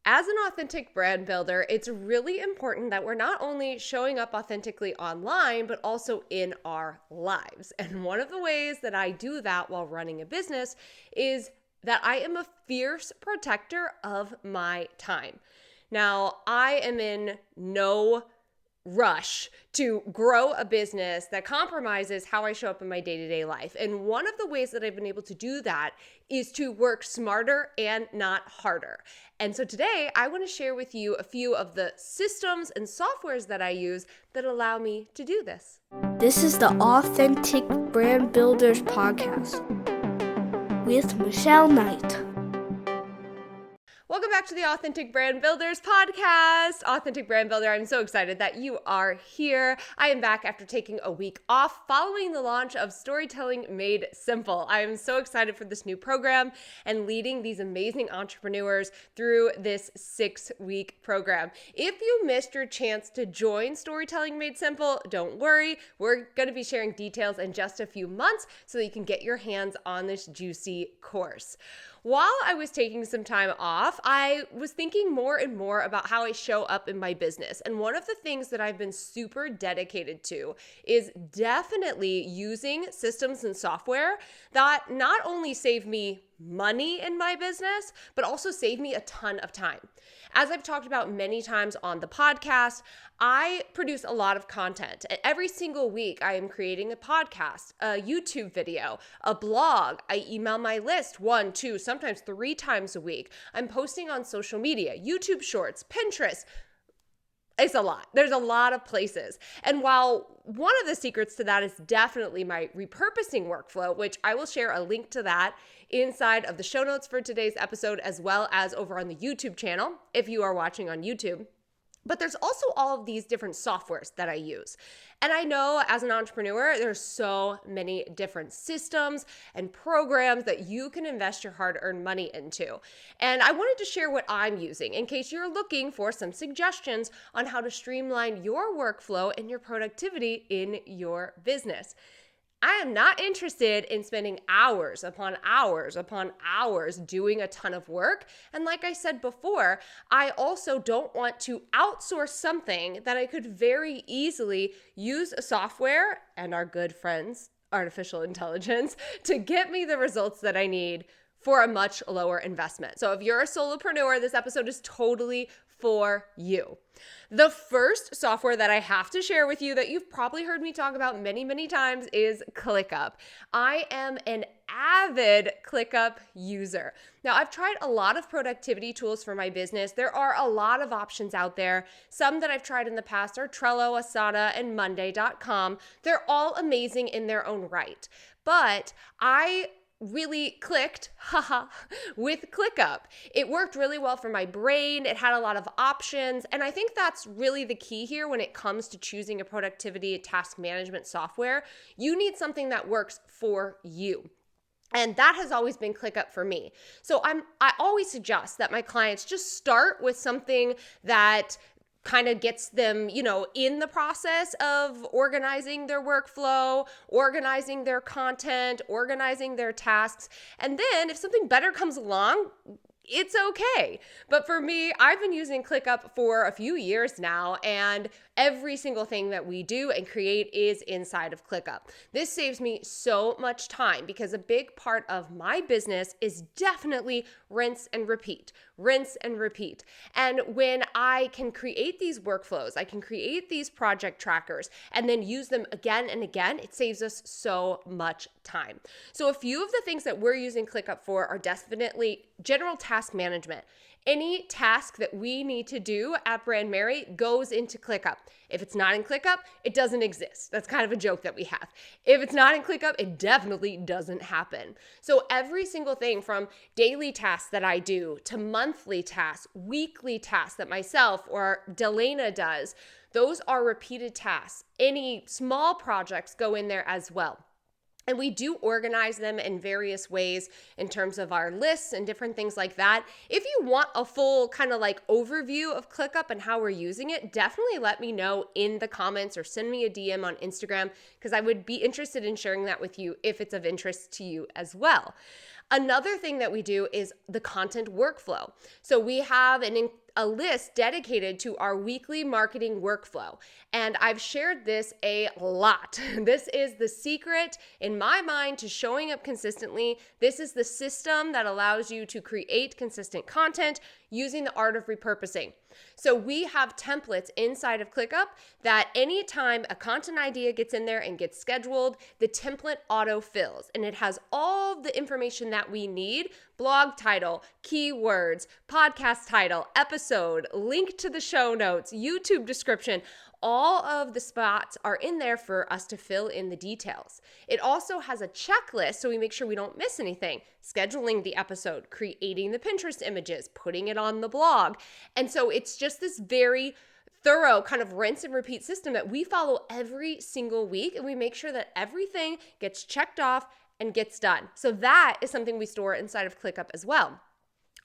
As an authentic brand builder, it's really important that we're not only showing up authentically online, but also in our lives. And one of the ways that I do that while running a business is that I am a fierce protector of my time. Now, I am in no rush to grow a business that compromises how I show up in my day-to-day life. And one of the ways that I've been able to do that is to work smarter and not harder. And so today I want to share with you a few of the systems and softwares that I use that allow me to do this. This is the Authentic Brand Builders Podcast with Michelle Knight. Welcome back to the Authentic Brand Builders Podcast. Authentic Brand Builder, I'm so excited that you are here. I am back after taking a week off following the launch of Storytelling Made Simple. I am so excited for this new program and leading these amazing entrepreneurs through this 6-week program. If you missed your chance to join Storytelling Made Simple, don't worry. We're going to be sharing details in just a few months so that you can get your hands on this juicy course. While I was taking some time off, I was thinking more and more about how I show up in my business. And one of the things that I've been super dedicated to is definitely using systems and software that not only save me money in my business, but also save me a ton of time. As I've talked about many times on the podcast, I produce a lot of content. And every single week, I am creating a podcast, a YouTube video, a blog. I email my list 1, 2, sometimes 3 times a week. I'm posting on social media, YouTube Shorts, Pinterest. It's a lot. There's a lot of places. And while one of the secrets to that is definitely my repurposing workflow, which I will share a link to that inside of the show notes for today's episode, as well as over on the YouTube channel, if you are watching on YouTube. But there's also all of these different softwares that I use. And I know as an entrepreneur, there's so many different systems and programs that you can invest your hard-earned money into. And I wanted to share what I'm using in case you're looking for some suggestions on how to streamline your workflow and your productivity in your business. I am not interested in spending hours upon hours upon hours doing a ton of work. And like I said before, I also don't want to outsource something that I could very easily use a software and our good friends, artificial intelligence, to get me the results that I need for a much lower investment. So if you're a solopreneur, this episode is totally for you. The first software that I have to share with you that you've probably heard me talk about many, many times is ClickUp. I am an avid ClickUp user. Now, I've tried a lot of productivity tools for my business. There are a lot of options out there. Some that I've tried in the past are Trello, Asana, and Monday.com. They're all amazing in their own right. But I really clicked, with ClickUp. It worked really well for my brain. It had a lot of options. And I think that's really the key here when it comes to choosing a productivity task management software. You need something that works for you. And that has always been ClickUp for me. So I always suggest that my clients just start with something that kind of gets them, in the process of organizing their workflow, organizing their content, organizing their tasks. And then if something better comes along, it's okay. But for me, I've been using ClickUp for a few years now, and every single thing that we do and create is inside of ClickUp. This saves me so much time because a big part of my business is definitely rinse and repeat. And when I can create these workflows, I can create these project trackers and then use them again and again, it saves us so much time. So a few of the things that we're using ClickUp for are definitely general task management. Any task that we need to do at Brandmerry goes into ClickUp. If it's not in ClickUp, it doesn't exist. That's kind of a joke that we have. If it's not in ClickUp, it definitely doesn't happen. So every single thing from daily tasks that I do to monthly tasks, weekly tasks that myself or Delana does, those are repeated tasks. Any small projects go in there as well. And we do organize them in various ways in terms of our lists and different things like that. If you want a full kind of like overview of ClickUp and how we're using it, definitely let me know in the comments or send me a DM on Instagram because I would be interested in sharing that with you if it's of interest to you as well. Another thing that we do is the content workflow. So we have a list dedicated to our weekly marketing workflow. And I've shared this a lot. This is the secret, in my mind, to showing up consistently. This is the system that allows you to create consistent content using the art of repurposing. So we have templates inside of ClickUp that anytime a content idea gets in there and gets scheduled, the template auto-fills. And it has all the information that we need: blog title, keywords, podcast title, episode, link to the show notes, YouTube description. All of the spots are in there for us to fill in the details. It also has a checklist so we make sure we don't miss anything: scheduling the episode, creating the Pinterest images, putting it on the blog. And so it's just this very thorough kind of rinse and repeat system that we follow every single week, and we make sure that everything gets checked off and gets done. So that is something we store inside of ClickUp as well.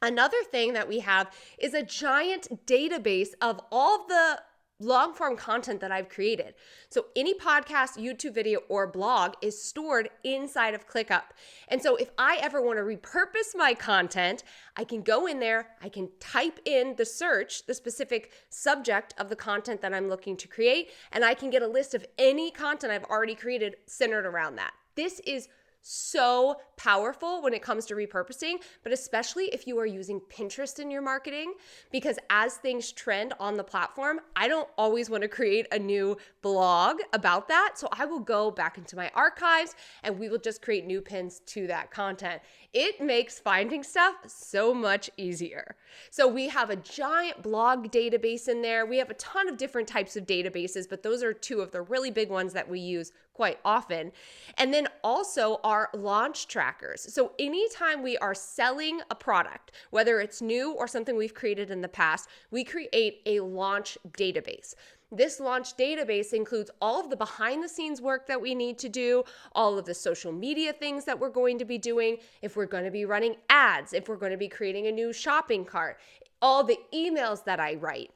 Another thing that we have is a giant database of all the long form content that I've created. So any podcast, YouTube video, or blog is stored inside of ClickUp. And so if I ever want to repurpose my content, I can go in there, I can type in the search, the specific subject of the content that I'm looking to create, and I can get a list of any content I've already created centered around that. This is so powerful when it comes to repurposing, but especially if you are using Pinterest in your marketing, because as things trend on the platform, I don't always want to create a new blog about that. So I will go back into my archives and we will just create new pins to that content. It makes finding stuff so much easier. So we have a giant blog database in there. We have a ton of different types of databases, but those are two of the really big ones that we use quite often. And then also our launch trackers. So anytime we are selling a product, whether it's new or something we've created in the past, we create a launch database. This launch database includes all of the behind the scenes work that we need to do, all of the social media things that we're going to be doing, if we're going to be running ads, if we're going to be creating a new shopping cart, all the emails that I write.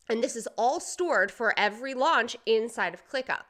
And this is all stored for every launch inside of ClickUp.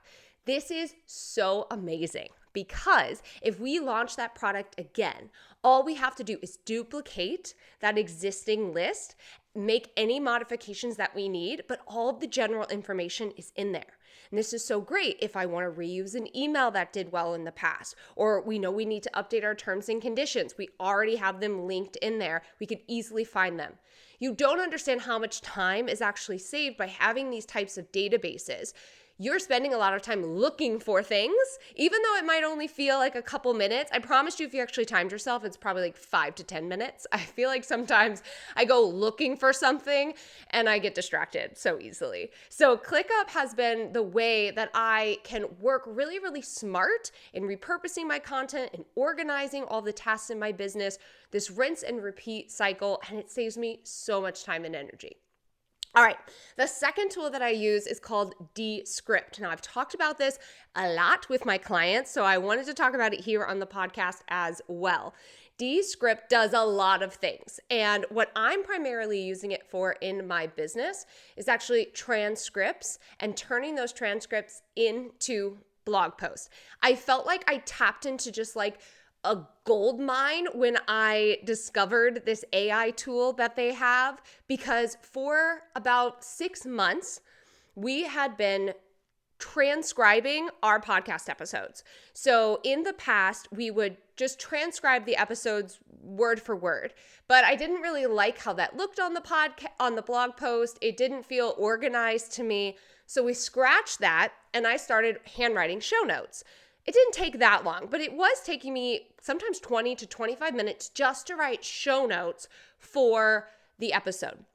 This is so amazing because if we launch that product again, all we have to do is duplicate that existing list, make any modifications that we need, but all of the general information is in there. And this is so great if I want to reuse an email that did well in the past, or we know we need to update our terms and conditions. We already have them linked in there. We could easily find them. You don't understand how much time is actually saved by having these types of databases. You're spending a lot of time looking for things, even though it might only feel like a couple minutes. I promise you, if you actually timed yourself, it's probably like 5 to 10 minutes. I feel like sometimes I go looking for something and I get distracted so easily. So ClickUp has been the way that I can work really, really smart in repurposing my content and organizing all the tasks in my business, this rinse and repeat cycle, and it saves me so much time and energy. All right, the second tool that I use is called Descript. Now, I've talked about this a lot with my clients, so I wanted to talk about it here on the podcast as well. Descript does a lot of things, and what I'm primarily using it for in my business is actually transcripts and turning those transcripts into blog posts. I felt like I tapped into just like a gold mine when I discovered this AI tool that they have, because for about 6 months, we had been transcribing our podcast episodes. So in the past, we would just transcribe the episodes word for word, but I didn't really like how that looked on the blog post. It didn't feel organized to me. So we scratched that and I started handwriting show notes. It didn't take that long, but it was taking me sometimes 20 to 25 minutes just to write show notes for the episode.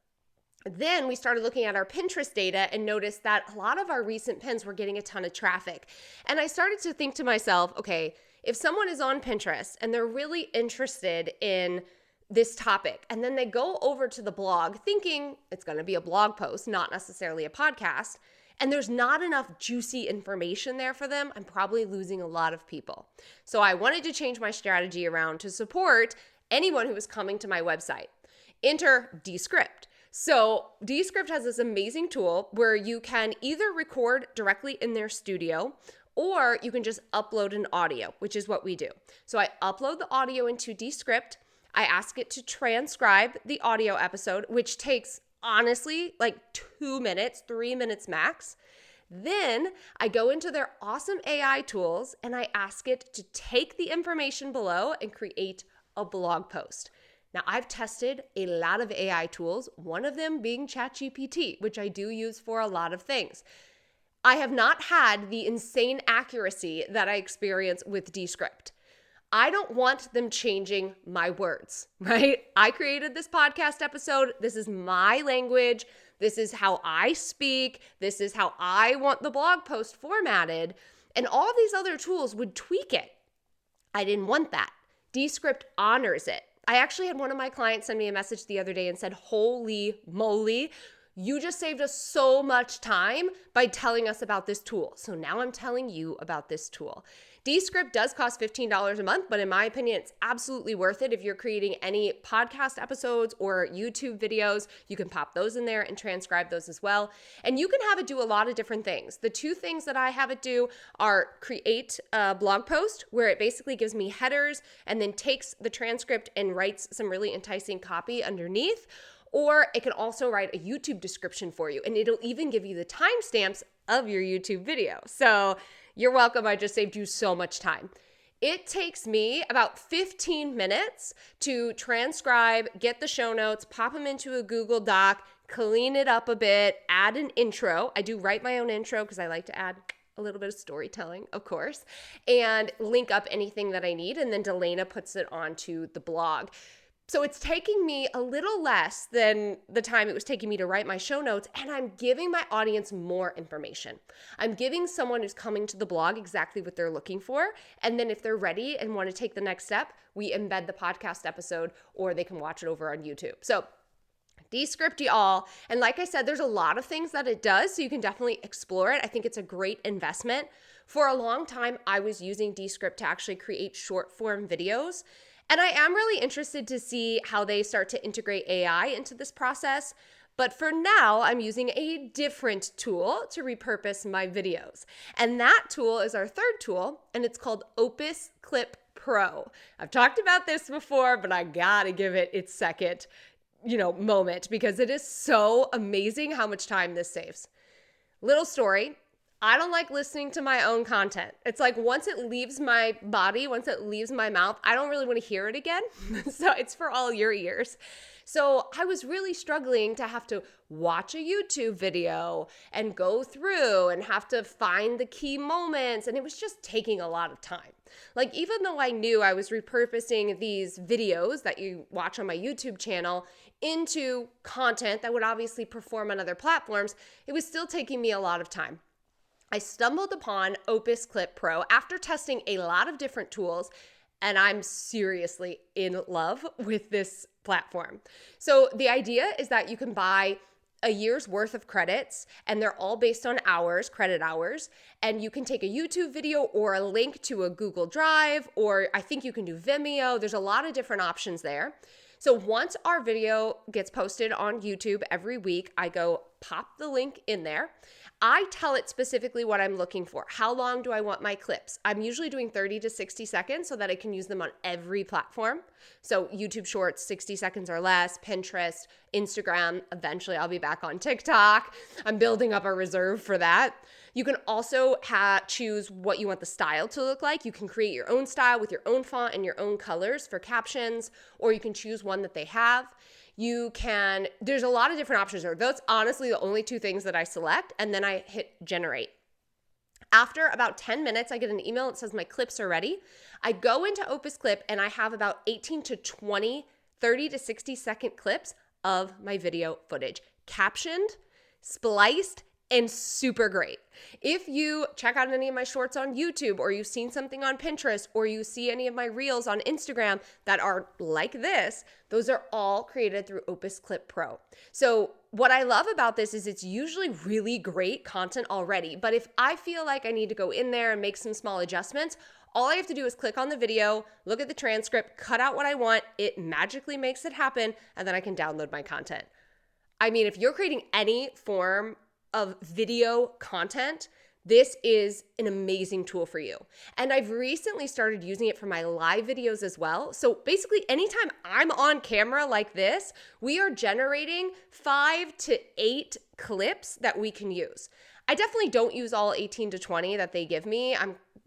Then we started looking at our Pinterest data and noticed that a lot of our recent pins were getting a ton of traffic. And I started to think to myself, okay, if someone is on Pinterest and they're really interested in this topic, and then they go over to the blog thinking it's going to be a blog post, not necessarily a podcast, and there's not enough juicy information there for them, I'm probably losing a lot of people. So I wanted to change my strategy around to support anyone who was coming to my website. Enter Descript. So Descript has this amazing tool where you can either record directly in their studio, Or you can just upload an audio, which is what we do. So I upload the audio into Descript. I ask it to transcribe the audio episode, which takes honestly like 2 minutes, 3 minutes max. Then I go into their awesome AI tools and I ask it to take the information below and create a blog post. Now, I've tested a lot of AI tools, one of them being ChatGPT, which I do use for a lot of things. I have not had the insane accuracy that I experience with Descript. I don't want them changing my words, right? I created this podcast episode. This is my language. This is how I speak. This is how I want the blog post formatted. And all these other tools would tweak it. I didn't want that. Descript honors it. I actually had one of my clients send me a message the other day and said, holy moly, you just saved us so much time by telling us about this tool. So now I'm telling you about this tool. Descript does cost $15 a month, but in my opinion, it's absolutely worth it. If you're creating any podcast episodes or YouTube videos, you can pop those in there and transcribe those as well. And you can have it do a lot of different things. The two things that I have it do are create a blog post where it basically gives me headers and then takes the transcript and writes some really enticing copy underneath. Or it can also write a YouTube description for you, and it'll even give you the timestamps of your YouTube video. So you're welcome. I just saved you so much time. It takes me about 15 minutes to transcribe, get the show notes, pop them into a Google Doc, clean it up a bit, add an intro. I do write my own intro because I like to add a little bit of storytelling, of course, and link up anything that I need. And then Delana puts it onto the blog. So it's taking me a little less than the time it was taking me to write my show notes, and I'm giving my audience more information. I'm giving someone who's coming to the blog exactly what they're looking for, and then if they're ready and want to take the next step, we embed the podcast episode, or they can watch it over on YouTube. So Descript, y'all. And like I said, there's a lot of things that it does, so you can definitely explore it. I think it's a great investment. For a long time, I was using Descript to actually create short form videos. And I am really interested to see how they start to integrate AI into this process. But for now, I'm using a different tool to repurpose my videos. And that tool is our third tool, and it's called Opus Clip Pro. I've talked about this before, but I gotta give it its second, moment, because it is so amazing how much time this saves. Little story. I don't like listening to my own content. It's like once it leaves my body, once it leaves my mouth, I don't really want to hear it again. So it's for all your ears. So I was really struggling to have to watch a YouTube video and go through and have to find the key moments. And it was just taking a lot of time. Like, even though I knew I was repurposing these videos that you watch on my YouTube channel into content that would obviously perform on other platforms, it was still taking me a lot of time. I stumbled upon Opus Clip Pro after testing a lot of different tools, and I'm seriously in love with this platform. So the idea is that you can buy a year's worth of credits, and they're all based on hours, credit hours, and you can take a YouTube video or a link to a Google Drive, or I think you can do Vimeo. There's a lot of different options there. So once our video gets posted on YouTube every week, I go pop the link in there. I tell it specifically what I'm looking for. How long do I want my clips? I'm usually doing 30 to 60 seconds so that I can use them on every platform. So YouTube Shorts, 60 seconds or less, Pinterest, Instagram. Eventually I'll be back on TikTok. I'm building up a reserve for that. You can also choose what you want the style to look like. You can create your own style with your own font and your own colors for captions, or you can choose one that they have. There's a lot of different options there. That's honestly the only two things that I select, and then I hit generate. After about 10 minutes, I get an email that says my clips are ready. I go into Opus Clip and I have about 18 to 20, 30 to 60 second clips of my video footage, captioned, spliced, and super great. If you check out any of my shorts on YouTube, or you've seen something on Pinterest, or you see any of my reels on Instagram that are like this, those are all created through Opus Clip Pro. So what I love about this is it's usually really great content already, but if I feel like I need to go in there and make some small adjustments, all I have to do is click on the video, look at the transcript, cut out what I want, it magically makes it happen, and then I can download my content. I mean, if you're creating any form of video content, this is an amazing tool for you. And I've recently started using it for my live videos as well. So basically, anytime I'm on camera like this, we are generating 5 to 8 clips that we can use. I definitely don't use all 18 to 20 that they give me.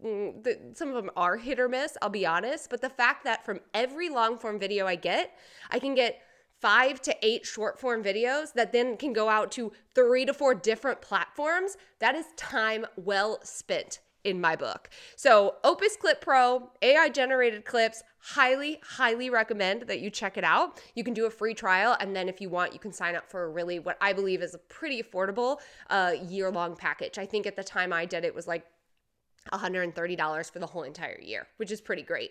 Some of them are hit or miss, I'll be honest. But the fact that from every long form video I can get 5 to 8 short form videos that then can go out to 3 to 4 different platforms, that is time well spent in my book. So Opus Clip Pro, AI generated clips, highly, highly recommend that you check it out. You can do a free trial, and then if you want, you can sign up for a really, what I believe is a pretty affordable year-long package. I think at the time I did, it was like $130 for the whole entire year, which is pretty great.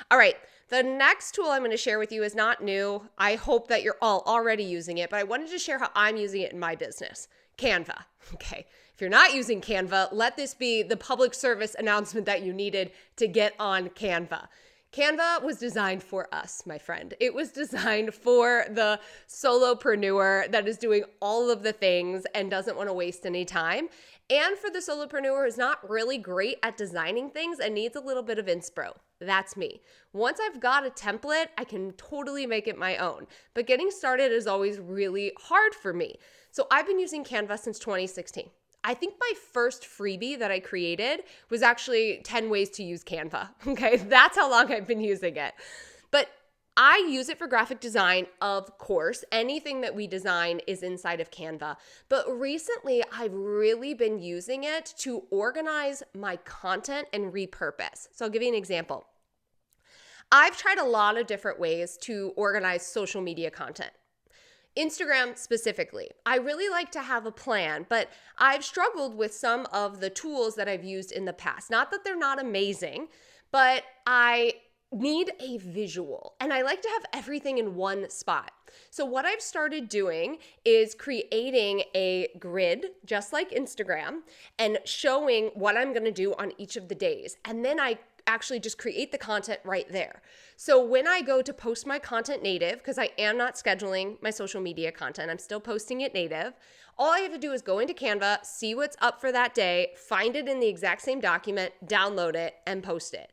All right, the next tool I'm going to share with you is not new. I hope that you're all already using it, but I wanted to share how I'm using it in my business. Canva. Okay, if you're not using Canva, let this be the public service announcement that you needed to get on Canva. Canva was designed for us, my friend. It was designed for the solopreneur that is doing all of the things and doesn't want to waste any time. And for the solopreneur who's not really great at designing things and needs a little bit of inspo. That's me. Once I've got a template, I can totally make it my own. But getting started is always really hard for me. So I've been using Canva since 2016. I think my first freebie that I created was actually 10 ways to use Canva. Okay, that's how long I've been using it. But I use it for graphic design, of course. Anything that we design is inside of Canva. But recently, I've really been using it to organize my content and repurpose. So I'll give you an example. I've tried a lot of different ways to organize social media content. Instagram specifically. I really like to have a plan, but I've struggled with some of the tools that I've used in the past. Not that they're not amazing, but I need a visual, and I like to have everything in one spot. So what I've started doing is creating a grid, just like Instagram, and showing what I'm going to do on each of the days. And then I actually just create the content right there. So when I go to post my content native, because I am not scheduling my social media content, I'm still posting it native, all I have to do is go into Canva, see what's up for that day, find it in the exact same document, download it, and post it.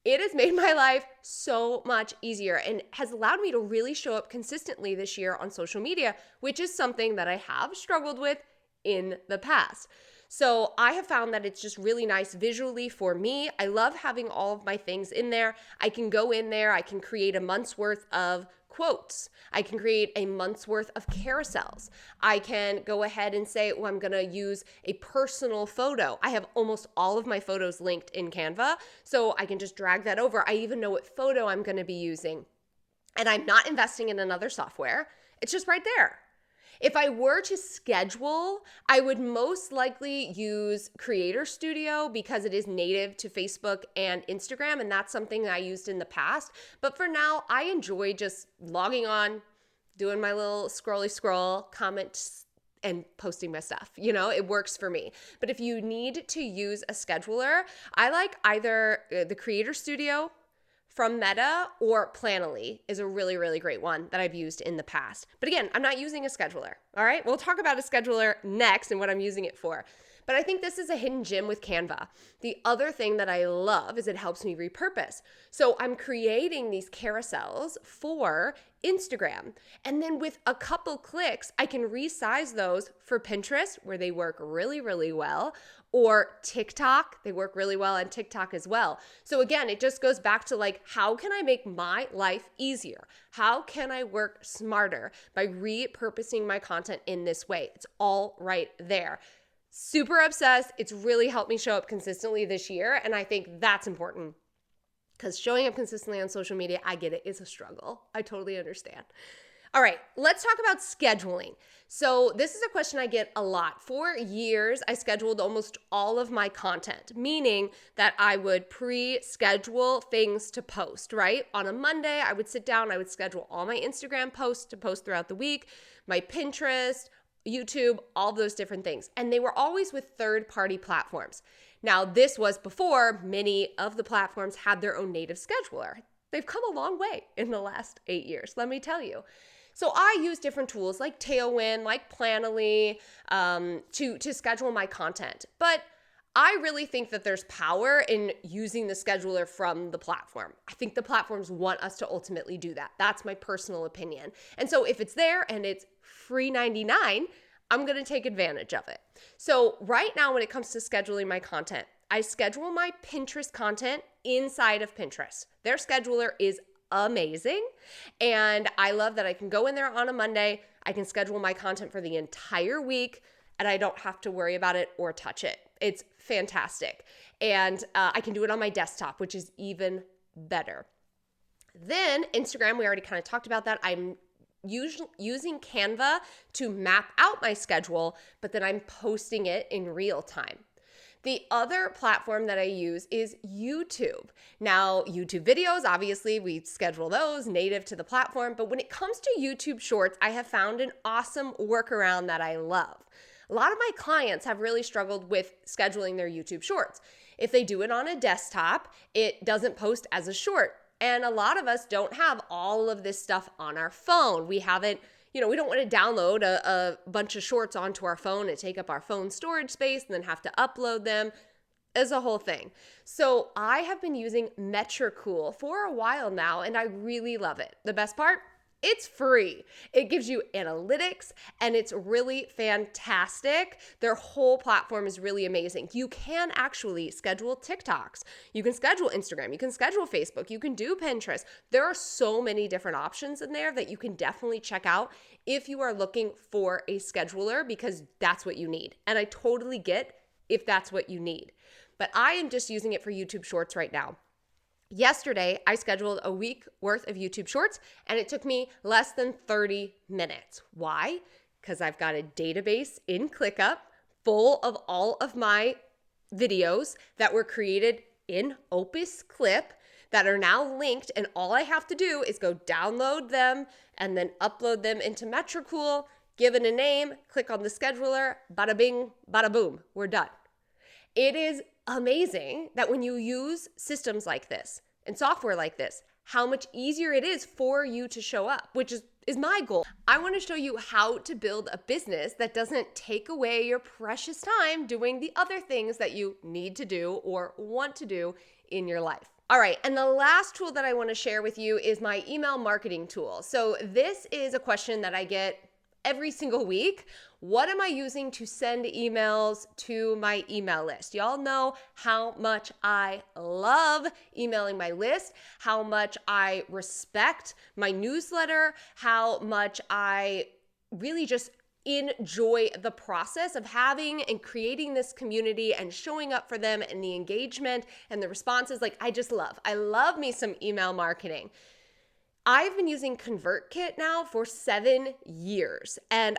It has made my life so much easier and has allowed me to really show up consistently this year on social media, which is something that I have struggled with in the past. So I have found that it's just really nice visually for me. I love having all of my things in there. I can go in there, I can create a month's worth of quotes. I can create a month's worth of carousels. I can go ahead and say, oh, I'm gonna use a personal photo. I have almost all of my photos linked in Canva, so I can just drag that over. I even know what photo I'm gonna be using. And I'm not investing in another software. It's just right there. If I were to schedule, I would most likely use Creator Studio because it is native to Facebook and Instagram, and that's something that I used in the past. But for now, I enjoy just logging on, doing my little scrolly scroll, comments, and posting my stuff. You know, it works for me. But if you need to use a scheduler, I like either the Creator Studio from Meta or Planoly is a really, really great one that I've used in the past. But again, I'm not using a scheduler, all right? We'll talk about a scheduler next and what I'm using it for. But I think this is a hidden gem with Canva. The other thing that I love is it helps me repurpose. So I'm creating these carousels for Instagram. And then with a couple clicks, I can resize those for Pinterest, where they work really, really well, or TikTok. They work really well on TikTok as well. So again, it just goes back to like, how can I make my life easier? How can I work smarter by repurposing my content in this way? It's all right there. Super obsessed. It's really helped me show up consistently this year. And I think that's important because showing up consistently on social media, I get it, is a struggle. I totally understand. All right, let's talk about scheduling. So this is a question I get a lot. For years, I scheduled almost all of my content, meaning that I would pre-schedule things to post, right? On a Monday, I would sit down, I would schedule all my Instagram posts to post throughout the week, my Pinterest, YouTube, all those different things. And they were always with third-party platforms. Now, this was before many of the platforms had their own native scheduler. They've come a long way in the last 8 years, let me tell you. So I use different tools like Tailwind, like Planoly, to schedule my content. But I really think that there's power in using the scheduler from the platform. I think the platforms want us to ultimately do that. That's my personal opinion. And so if it's there and it's free 99, I'm going to take advantage of it. So right now, when it comes to scheduling my content, I schedule my Pinterest content inside of Pinterest. Their scheduler is amazing. And I love that I can go in there on a Monday. I can schedule my content for the entire week and I don't have to worry about it or touch it. It's fantastic. And I can do it on my desktop, which is even better. Then Instagram, we already kind of talked about that. I'm using Canva to map out my schedule, but then I'm posting it in real time. The other platform that I use is YouTube. Now, YouTube videos, obviously, we schedule those native to the platform. But when it comes to YouTube Shorts, I have found an awesome workaround that I love. A lot of my clients have really struggled with scheduling their YouTube Shorts. If they do it on a desktop, it doesn't post as a short. And a lot of us don't have all of this stuff on our phone. We haven't, we don't want to download a bunch of shorts onto our phone and take up our phone storage space and then have to upload them as a whole thing. So I have been using Metricool for a while now, and I really love it. The best part? It's free. It gives you analytics and it's really fantastic. Their whole platform is really amazing. You can actually schedule TikToks. You can schedule Instagram. You can schedule Facebook. You can do Pinterest. There are so many different options in there that you can definitely check out if you are looking for a scheduler, because that's what you need. And I totally get if that's what you need. But I am just using it for YouTube Shorts right now. Yesterday, I scheduled a week worth of YouTube Shorts, and it took me less than 30 minutes. Why? Because I've got a database in ClickUp full of all of my videos that were created in Opus Clip that are now linked, and all I have to do is go download them and then upload them into Metricool, give it a name, click on the scheduler, bada bing, bada boom, we're done. It is amazing that when you use systems like this and software like this, how much easier it is for you to show up, which is my goal. I want to show you how to build a business that doesn't take away your precious time doing the other things that you need to do or want to do in your life. All right, and the last tool that I want to share with you is my email marketing tool. So this is a question that I get every single week. What am I using to send emails to my email list? Y'all know how much I love emailing my list, how much I respect my newsletter, how much I really just enjoy the process of having and creating this community and showing up for them and the engagement and the responses. I love me some email marketing. I've been using ConvertKit now for 7 years, and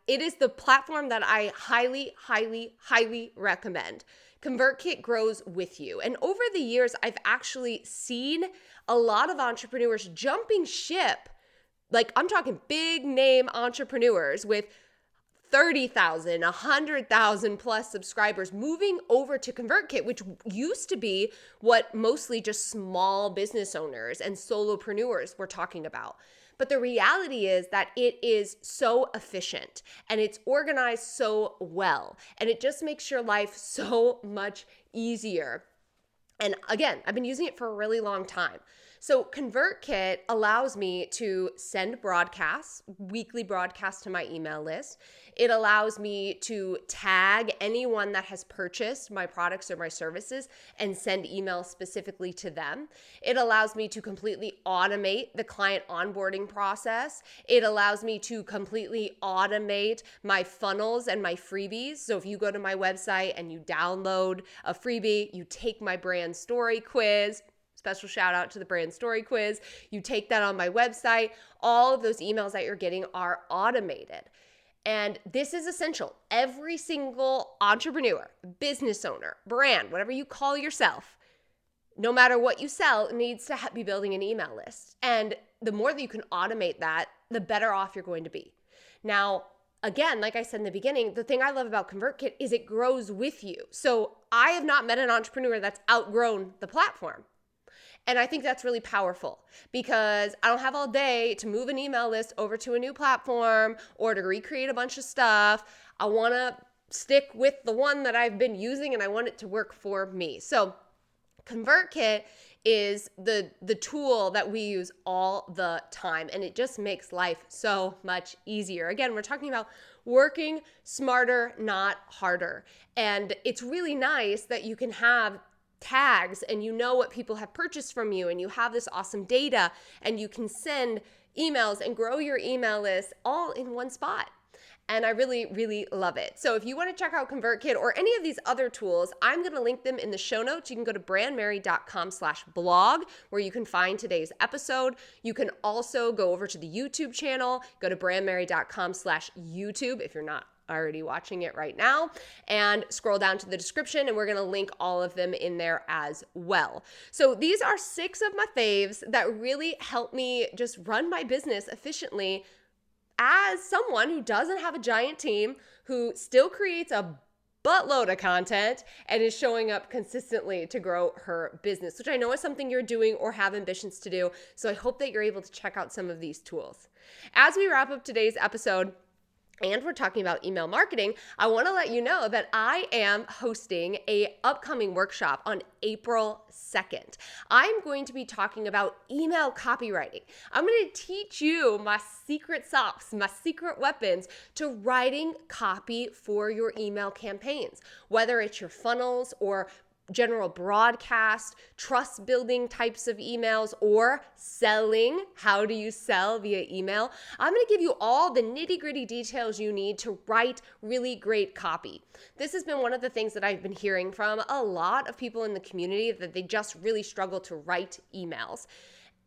it is the platform that I highly, highly, highly recommend. ConvertKit grows with you. And over the years, I've actually seen a lot of entrepreneurs jumping ship. Like, I'm talking big name entrepreneurs with 30,000, 100,000 plus subscribers moving over to ConvertKit, which used to be what mostly just small business owners and solopreneurs were talking about. But the reality is that it is so efficient and it's organized so well, and it just makes your life so much easier. And again, I've been using it for a really long time. So ConvertKit allows me to send broadcasts, weekly broadcasts to my email list. It allows me to tag anyone that has purchased my products or my services and send emails specifically to them. It allows me to completely automate the client onboarding process. It allows me to completely automate my funnels and my freebies. So if you go to my website and you download a freebie, you take my brand story quiz. Special shout out to the brand story quiz. You take that on my website. All of those emails that you're getting are automated. And this is essential. Every single entrepreneur, business owner, brand, whatever you call yourself, no matter what you sell, needs to be building an email list. And the more that you can automate that, the better off you're going to be. Now, again, like I said in the beginning, the thing I love about ConvertKit is it grows with you. So I have not met an entrepreneur that's outgrown the platform. And I think that's really powerful because I don't have all day to move an email list over to a new platform or to recreate a bunch of stuff. I want to stick with the one that I've been using and I want it to work for me. So ConvertKit is the tool that we use all the time, and it just makes life so much easier. Again, we're talking about working smarter, not harder. And it's really nice that you can have tags and you know what people have purchased from you, and you have this awesome data, and you can send emails and grow your email list all in one spot. And I really, really love it. So if you want to check out ConvertKit or any of these other tools, I'm going to link them in the show notes. You can go to brandmerry.com/blog where you can find today's episode. You can also go over to the YouTube channel, go to brandmerry.com/YouTube if you're not already watching it right now, and scroll down to the description, and we're going to link all of them in there as well. So these are 6 of my faves that really help me just run my business efficiently as someone who doesn't have a giant team, who still creates a buttload of content and is showing up consistently to grow her business, which I know is something you're doing or have ambitions to do. So I hope that you're able to check out some of these tools. As we wrap up today's episode, and we're talking about email marketing, I want to let you know that I am hosting an upcoming workshop on April 2nd. I'm going to be talking about email copywriting. I'm going to teach you my secret sauce, my secret weapons to writing copy for your email campaigns, whether it's your funnels or general broadcast, trust building types of emails, or selling. How do you sell via email? I'm going to give you all the nitty gritty details you need to write really great copy. This has been one of the things that I've been hearing from a lot of people in the community, that they just really struggle to write emails.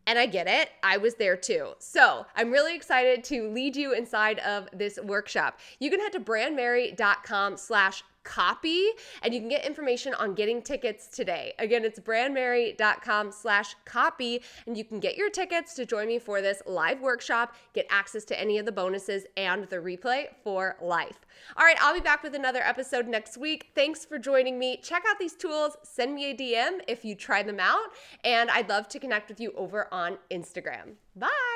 And I get it. I was there too. So I'm really excited to lead you inside of this workshop. You can head to brandmerry.com/copy, and you can get information on getting tickets today. Again, it's brandmerry.com/copy, and you can get your tickets to join me for this live workshop, get access to any of the bonuses and the replay for life. All right, I'll be back with another episode next week. Thanks for joining me. Check out these tools. Send me a DM if you try them out, and I'd love to connect with you over on Instagram. Bye.